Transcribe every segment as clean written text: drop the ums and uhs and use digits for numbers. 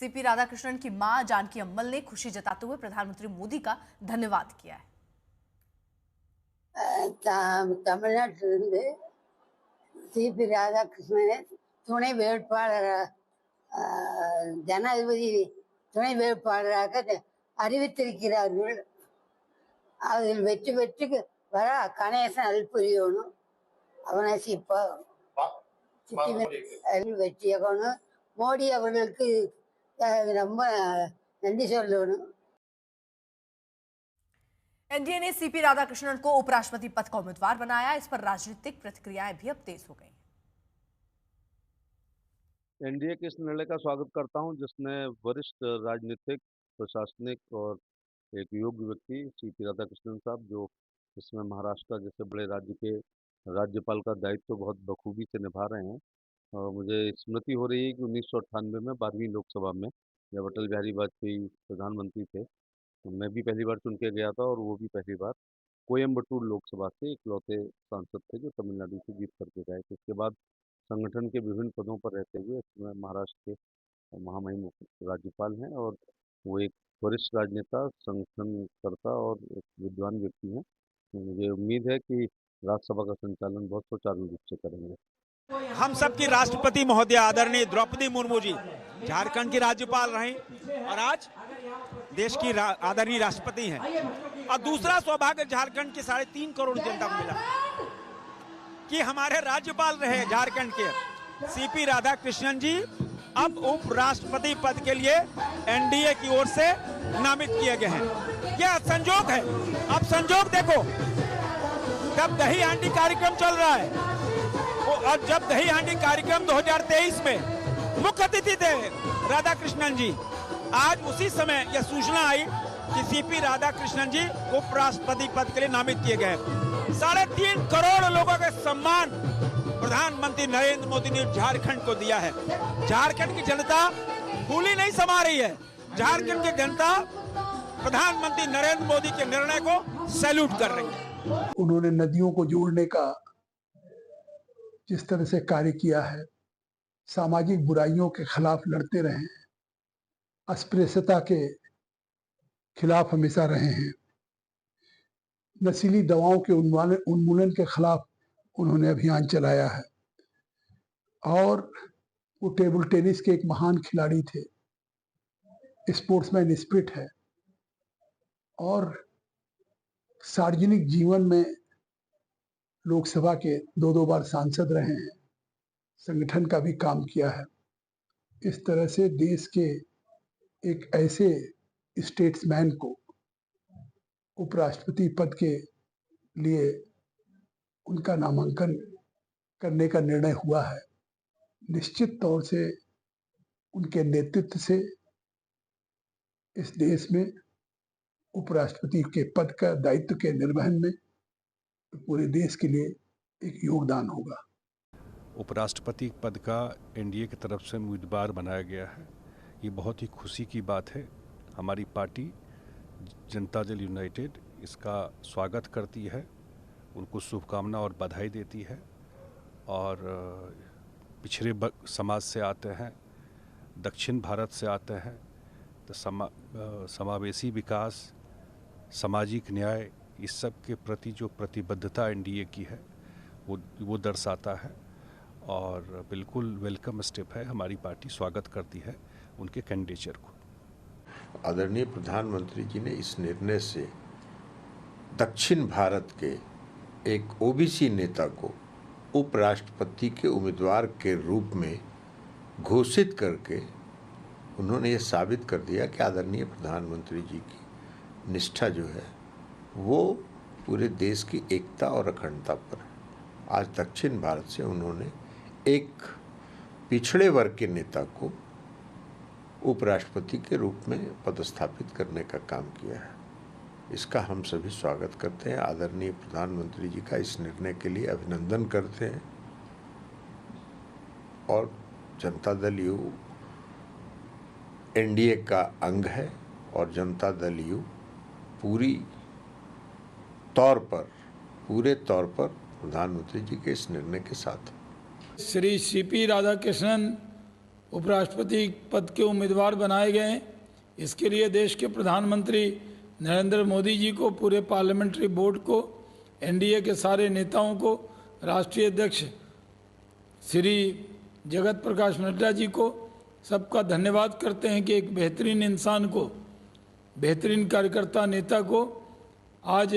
CP Radhakrishnan की मां जानकी अम्मल ने खुशी जताते हुए प्रधानमंत्री मोदी का धन्यवाद किया है। தமிழ்நாட்டிலிருந்து சிபி ராதாகிருஷ்ணனை துணை வேட்பாளர் ஜனாதிபதி துணை வேட்பாளராக அறிவித்திருக்கிறார்கள். அதில் வெற்றி பெற்று வர கணேசன் அல்புரியணும் அவனை வெற்றியாகணும். மோடி அவர்களுக்கு ரொம்ப நன்றி சொல்லணும். एनडीए ने सीपी राधाकृष्णन को उपराष्ट्रपति पद का उम्मीदवार बनाया। इस पर राजनीतिक प्रतिक्रियाएं भी अब तेज हो गई। एनडीए के इस निर्णय का स्वागत करता हूं, जिसने वरिष्ठ राजनीतिक, प्रशासनिक और एक योग्य व्यक्ति सीपी राधाकृष्णन साहब, जो इसमें महाराष्ट्र जैसे बड़े राज्य के राज्यपाल का दायित्व बहुत बखूबी से निभा रहे हैं। और मुझे स्मृति हो रही है कि 1998 में 12वीं लोकसभा में जब अटल बिहारी वाजपेयी प्रधानमंत्री थे, तो मैं भी पहली बार चुन के गया था और वो भी पहली बार कोयम्बटूर लोकसभा से इकलौते सांसद थे जो तमिलनाडु से जीत करके गए थे। इसके बाद संगठन के विभिन्न पदों पर रहते हुए इसमें महाराष्ट्र के महामहिम राज्यपाल हैं और वो एक वरिष्ठ राजनेता, संगठनकर्ता और एक विद्वान व्यक्ति हैं। मुझे उम्मीद है कि राज्यसभा का संचालन बहुत सुचारू रूप से करेंगे। हम सबकी राष्ट्रपति महोदय आदरणीय द्रौपदी मुर्मू जी झारखंड की राज्यपाल रहीं और आज देश की आदरणीय राष्ट्रपति हैं। और दूसरा सौभाग्य झारखंड की 3.5 करोड़ जनता को मिला कि हमारे राज्यपाल रहे झारखंड के सीपी राधाकृष्णन जी अब उपराष्ट्रपति पद के लिए एनडीए की ओर से नामित किए गए हैं। यह संजोग है। अब संजोग देखो, जब दही हांडी कार्यक्रम चल रहा है और जब दही हांडी कार्यक्रम 2023 में मुख्य अतिथि थे राधाकृष्णन जी, आज उसी समय यह सूचना आई कि सीपी राधाकृष्णन जी उपराष्ट्रपति पद के लिए नामित किए गए। 3.5 करोड़ लोगों के सम्मान प्रधानमंत्री नरेंद्र मोदी ने झारखंड को दिया है। झारखंड की जनता फूली नहीं समा रही है। झारखंड की जनता प्रधानमंत्री नरेंद्र मोदी के निर्णय को सैल्यूट कर रही है। उन्होंने नदियों को जोड़ने का जिस तरह से कार्य किया है, सामाजिक बुराइयों के खिलाफ लड़ते रहे हैं, अस्पृश्यता के खिलाफ हमेशा रहे हैं, नशीली दवाओं के उन्मूलन के खिलाफ उन्होंने अभियान चलाया है और वो टेबल टेनिस के एक महान खिलाड़ी थे, स्पोर्ट्समैन स्पिरिट है और सार्वजनिक जीवन में लोकसभा के 2 बार सांसद रहे हैं, संगठन का भी काम किया है। इस तरह से देश के एक ऐसे स्टेट्समैन को उपराष्ट्रपति पद के लिए उनका नामांकन करने का निर्णय हुआ है। निश्चित तौर से उनके नेतृत्व से इस देश में उपराष्ट्रपति के पद का दायित्व के निर्वहन में पूरे देश के लिए एक योगदान होगा। उपराष्ट्रपति पद का एनडीए की तरफ से उम्मीदवार बनाया गया है। ये बहुत ही खुशी की बात है। हमारी पार्टी जनता दल यूनाइटेड इसका स्वागत करती है, उनको शुभकामना और बधाई देती है। और पिछड़े समाज से आते हैं, दक्षिण भारत से आते हैं, तो समावेशी विकास, सामाजिक न्याय, इस सब के प्रति जो प्रतिबद्धता एनडीए की है वो दर्शाता है और बिल्कुल वेलकम स्टेप है। हमारी पार्टी स्वागत करती है उनके कैंडिडेचर को। आदरणीय प्रधानमंत्री जी ने इस निर्णय से दक्षिण भारत के एक ओबीसी नेता को उपराष्ट्रपति के उम्मीदवार के रूप में घोषित करके उन्होंने ये साबित कर दिया कि आदरणीय प्रधानमंत्री जी की निष्ठा जो है वो पूरे देश की एकता और अखंडता पर है। आज दक्षिण भारत से उन्होंने एक पिछड़े वर्ग के नेता को उपराष्ट्रपति के रूप में पदस्थापित करने का काम किया है। इसका हम सभी स्वागत करते हैं। आदरणीय प्रधानमंत्री जी का इस निर्णय के लिए अभिनंदन करते हैं और जनता दल यू एनडीए का अंग है और जनता दल यू पूरे तौर पर प्रधानमंत्री जी के इस निर्णय के साथ। श्री सीपी राधाकृष्णन उपराष्ट्रपति पद के उम्मीदवार बनाए गए हैं। इसके लिए देश के प्रधानमंत्री नरेंद्र मोदी जी को, पूरे पार्लियामेंट्री बोर्ड को, एनडीए के सारे नेताओं को, राष्ट्रीय अध्यक्ष श्री जगत प्रकाश नड्डा जी को सबका धन्यवाद करते हैं कि एक बेहतरीन इंसान को, बेहतरीन कार्यकर्ता नेता को आज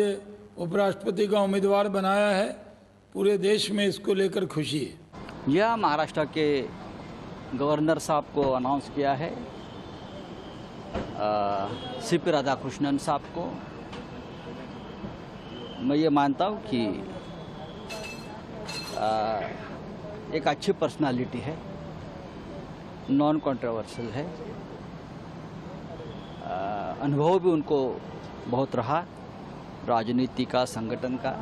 उपराष्ट्रपति का उम्मीदवार बनाया है। पूरे देश में इसको लेकर खुशी है। यह महाराष्ट्र के गवर्नर साहब को अनाउंस किया है, सीपी राधाकृष्णन साहब को। मैं ये मानता हूँ कि एक अच्छी पर्सनालिटी है, नॉन कंट्रोवर्शियल है, अनुभव भी उनको बहुत रहा राजनीति का, संगठन का।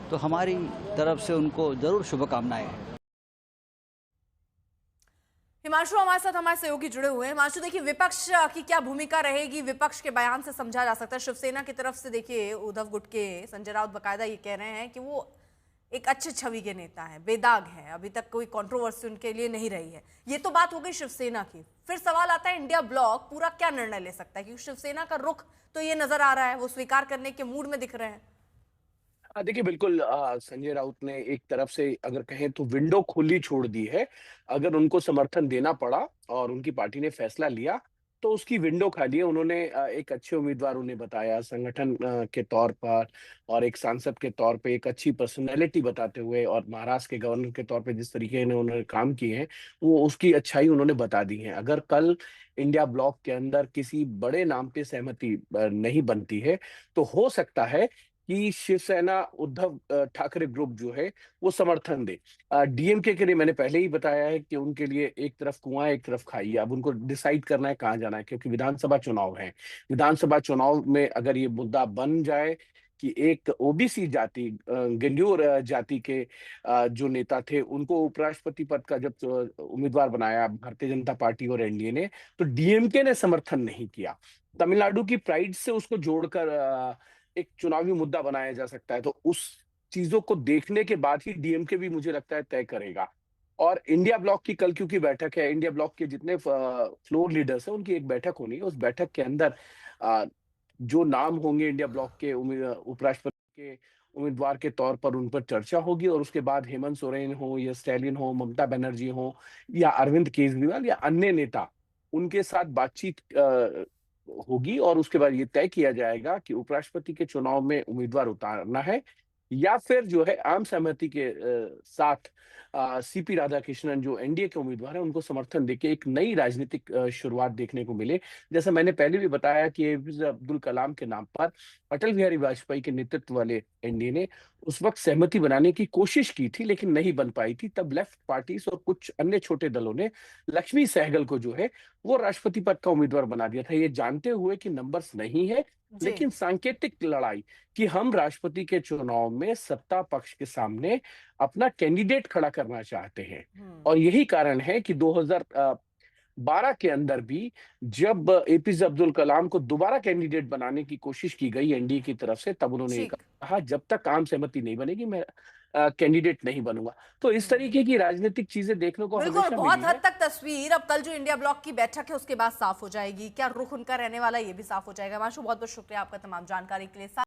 तो हमारी तरफ से उनको जरूर शुभकामनाएं हैं। हिमांशु हमारे साथ हमारे सहयोगी जुड़े हुए हैं। हिमांशु, देखिए विपक्ष की क्या भूमिका रहेगी? विपक्ष के बयान से समझा जा सकता है, शिवसेना की तरफ से देखिए उद्धव गुटके, संजय राउत बकायदा ये कह रहे हैं कि वो एक अच्छे छवि के नेता हैं, बेदाग हैं, अभी तक कोई कंट्रोवर्सी उनके लिए नहीं रही है। ये तो बात हो गई शिवसेना की। फिर सवाल आता है इंडिया ब्लॉक पूरा क्या निर्णय ले सकता है, क्योंकि शिवसेना का रुख तो ये नजर आ रहा है, वो स्वीकार करने के मूड में दिख रहे हैं। देखिए बिल्कुल, संजय राउत ने एक तरफ से अगर कहें तो विंडो खुली छोड़ दी है। अगर उनको समर्थन देना पड़ा और उनकी पार्टी ने फैसला लिया तो उसकी विंडो खाली है। उन्होंने एक अच्छे उम्मीदवार उन्हें बताया संगठन के तौर पर, और एक सांसद के तौर पे एक अच्छी पर्सनैलिटी बताते हुए, और महाराष्ट्र के गवर्नर के तौर पे जिस तरीके ने उन्होंने काम किए हैं वो उसकी अच्छाई उन्होंने बता दी है। अगर कल इंडिया ब्लॉक के अंदर किसी बड़े नाम पे सहमति नहीं बनती है तो हो सकता है कि शिवसेना उद्धव ठाकरे ग्रुप जो है वो समर्थन दे। डीएमके के लिए मैंने पहले ही बताया है कि उनके लिए एक तरफ कुआं एक तरफ खाई है। अब उनको डिसाइड करना है कहाँ जाना है, क्योंकि विधानसभा चुनाव है। विधानसभा चुनाव में अगर ये मुद्दा बन जाए कि एक ओबीसी जाति, गंजूर जाति के जो नेता थे उनको उपराष्ट्रपति पद का जब उम्मीदवार बनाया भारतीय जनता पार्टी और एनडीए ने, तो डीएमके ने समर्थन नहीं किया। तमिलनाडु की प्राइड से उसको जोड़कर एक चुनावी मुद्दा बनाया जा सकता है। तो उस चीजों को देखने के बाद ही डीएमके भी मुझे लगता है तय करेगा। और इंडिया ब्लॉक की कल क्योंकि बैठक है, इंडिया ब्लॉक के जितने फ्लोर लीडर्स हैं उनकी एक बैठक होनी है। उस बैठक के अंदर जो नाम होंगे इंडिया ब्लॉक के उपराष्ट्रपति के उम्मीदवार के तौर पर उन पर चर्चा होगी, और उसके बाद हेमंत सोरेन हो या स्टैलिन हो, ममता बनर्जी हो या अरविंद केजरीवाल या अन्य नेता, उनके साथ बातचीत होगी। और उसके बाद ये तय किया जाएगा कि उपराष्ट्रपति के चुनाव में उम्मीदवार उतारना है या फिर जो है आम सहमति के साथ सीपी राधाकृष्णन जो एनडीए के उम्मीदवार हैं उनको समर्थन देके एक नई राजनीतिक शुरुआत देखने को मिले। जैसा मैंने पहले भी बताया कि एपीजे अब्दुल कलाम के नाम पर अटल बिहारी वाजपेयी के नेतृत्व वाले एनडीए ने उस वक्त सहमति बनाने की कोशिश की थी लेकिन नहीं बन पाई थी। तब लेफ्ट पार्टीज और कुछ अन्य छोटे दलों ने लक्ष्मी सहगल को जो है वो राष्ट्रपति पद का उम्मीदवार बना दिया था, ये जानते हुए कि नंबर्स नहीं है लेकिन सांकेतिक लड़ाई कि हम राष्ट्रपति के चुनाव में सत्ता पक्ष के सामने अपना कैंडिडेट खड़ा करना चाहते हैं। और यही कारण है कि 2012 के अंदर भी जब एपीजे अब्दुल कलाम को दोबारा कैंडिडेट बनाने की कोशिश की गई एनडीए की तरफ से, तब उन्होंने कहा जब तक आम सहमति नहीं बनेगी मैं कैंडिडेट नहीं बनूंगा। तो इस तरीके की राजनीतिक चीजें देखने को बिल्कुल बहुत हद तक तस्वीर अब कल जो इंडिया ब्लॉक की बैठक है उसके बाद साफ हो जाएगी, क्या रुख उनका रहने वाला ये भी साफ हो जाएगा। हिमांशु, बहुत बहुत शुक्रिया आपका तमाम जानकारी के लिए।